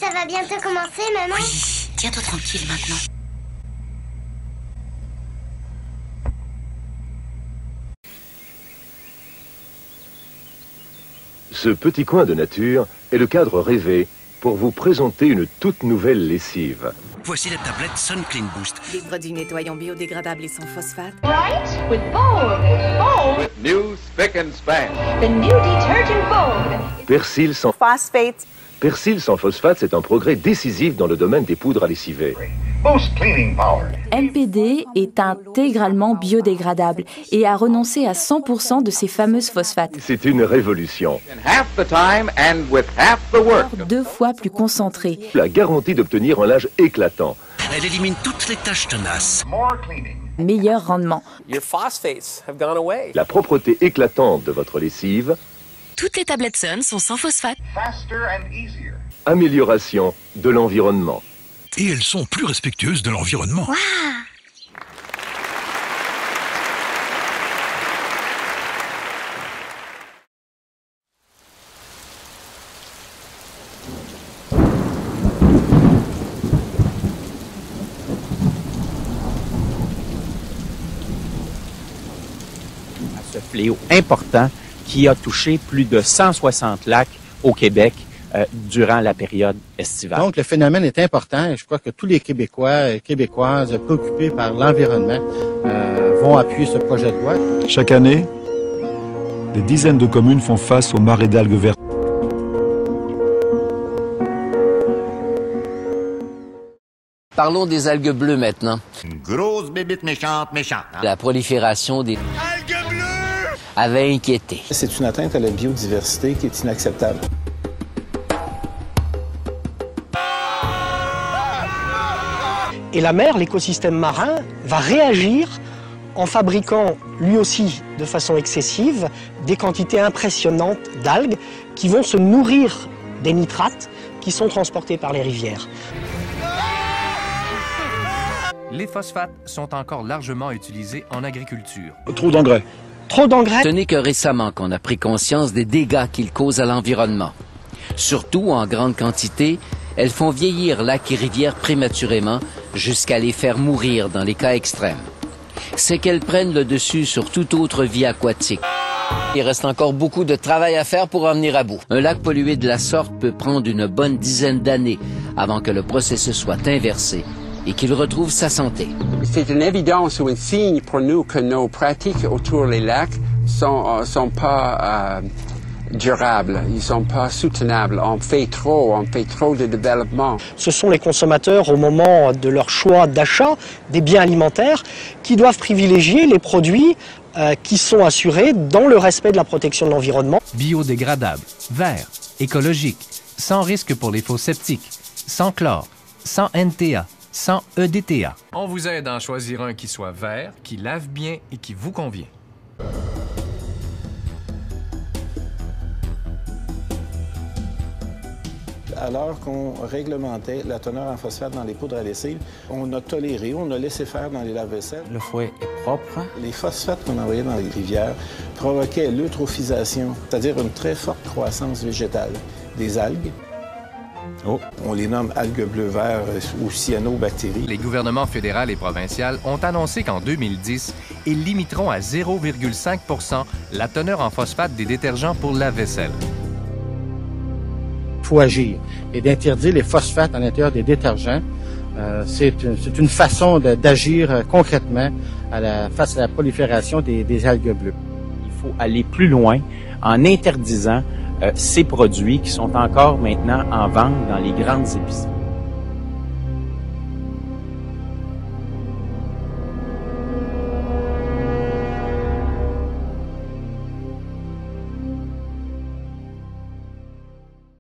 ça va bientôt commencer, maman. Oui, tiens-toi tranquille maintenant. Ce petit coin de nature est le cadre rêvé pour vous présenter une toute nouvelle lessive. Voici la tablette Sun Clean Boost. Des produits nettoyants biodégradables et sans phosphate. Right? With Vogue. Vogue. New Spick and Span. The new detergent Vogue. Persil sans phosphate. Persil sans phosphate, c'est un progrès décisif dans le domaine des poudres à lessiver. Boost cleaning power. MPD est intégralement biodégradable et a renoncé à 100% de ses fameuses phosphates. C'est une révolution. In half the time and with half the work. 2 fois plus concentré. La garantie d'obtenir un linge éclatant. Elle élimine toutes les taches tenaces. More cleaning. Meilleur rendement. Your phosphates have gone away. La propreté éclatante de votre lessive. Toutes les tablettes Sun sont sans phosphate. Faster and easier. Amélioration de l'environnement. Et elles sont plus respectueuses de l'environnement. Waouh! Ce fléau important qui a touché plus de 160 lacs au Québec durant la période estivale. Donc, le phénomène est important et je crois que tous les Québécois et Québécoises préoccupés par l'environnement vont appuyer ce projet de loi. Chaque année, des dizaines de communes font face aux marées d'algues vertes. Parlons des algues bleues maintenant. Une grosse bébite méchante. Hein? La prolifération des algues bleues avait inquiété. C'est une atteinte à la biodiversité qui est inacceptable. Et la mer, l'écosystème marin, va réagir en fabriquant, lui aussi, de façon excessive, des quantités impressionnantes d'algues qui vont se nourrir des nitrates qui sont transportés par les rivières. Les phosphates sont encore largement utilisés en agriculture. Trop d'engrais. Trop d'engrais. Ce n'est que récemment qu'on a pris conscience des dégâts qu'ils causent à l'environnement. Surtout en grande quantité, elles font vieillir lacs et rivières prématurément jusqu'à les faire mourir dans les cas extrêmes. C'est qu'elles prennent le dessus sur toute autre vie aquatique. Il reste encore beaucoup de travail à faire pour en venir à bout. Un lac pollué de la sorte peut prendre une bonne dizaine d'années avant que le processus soit inversé et qu'il retrouve sa santé. C'est une évidence ou un signe pour nous que nos pratiques autour des lacs sont pas durables, ils sont pas soutenables. On fait trop de développement. Ce sont les consommateurs, au moment de leur choix d'achat des biens alimentaires, qui doivent privilégier les produits qui sont assurés dans le respect de la protection de l'environnement. Biodégradable, vert, écologique, sans risque pour les faux sceptiques, sans chlore, sans NTA, sans EDTA. On vous aide à en choisir un qui soit vert, qui lave bien et qui vous convient. Alors qu'on réglementait la teneur en phosphate dans les poudres à lessive, on a toléré, on a laissé faire dans les lave-vaisselle. Le fouet est propre. Les phosphates qu'on envoyait dans les rivières provoquaient l'eutrophisation, c'est-à-dire une très forte croissance végétale des algues. Oh. On les nomme algues bleu-vert ou cyanobactéries. Les gouvernements fédéral et provincial ont annoncé qu'en 2010, ils limiteront à 0,5 % la teneur en phosphate des détergents pour lave-vaisselle. Il faut agir. Et d'interdire les phosphates à l'intérieur des détergents, c'est une façon d'agir concrètement face à la prolifération des algues bleues. Il faut aller plus loin en interdisant ces produits qui sont encore maintenant en vente dans les grandes épiceries.